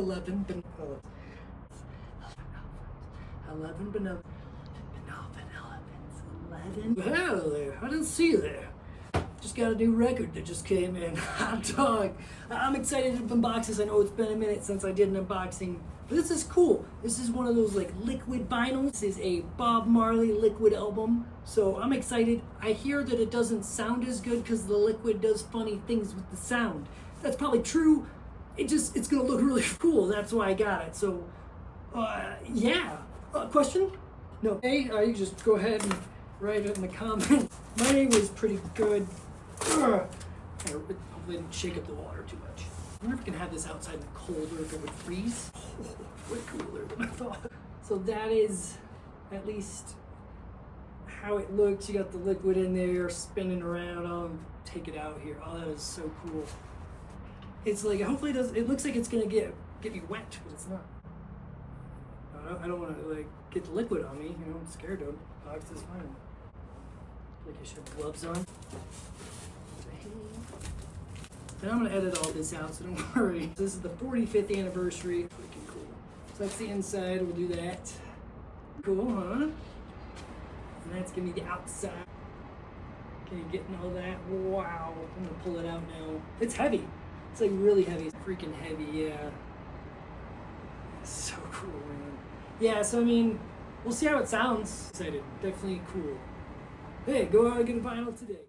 11 benevolent. 11 benevolent. 11. Hello there. I didn't see you there. Just got a new record that just came in. Hot dog. I'm excited to unbox this. I know it's been a minute since I did an unboxing. But this is cool. This is one of those like liquid vinyls. This is a Bob Marley liquid album. So I'm excited. I hear that it doesn't sound as good because the liquid does funny things with the sound. That's probably true. It's gonna look really cool. That's why I got it. So, yeah. Question? No. Hey, you just go ahead and write it in the comments. My name was pretty good. Hopefully I didn't shake up the water too much. I wonder if we can have this outside in the cold or if it would freeze. Oh, way cooler than I thought. So that is at least how it looks. You got the liquid in there spinning around. I'll take it out here. Oh, that is so cool. It's like, hopefully it looks like it's gonna get me wet, but it's not. I don't want to like get the liquid on me, you know, I'm scared of box is fine. Like I should have gloves on. And I'm gonna edit all this out, so don't worry. This is the 45th anniversary. Freaking cool. So that's the inside, we'll do that. Cool, huh? And that's gonna be the outside. Okay, getting all that. Wow. I'm gonna pull it out now. It's heavy. It's like really heavy. It's freaking heavy, yeah. So cool, man. Yeah, so I mean, we'll see how it sounds. Excited. Definitely cool. Hey, go out and get a vinyl today.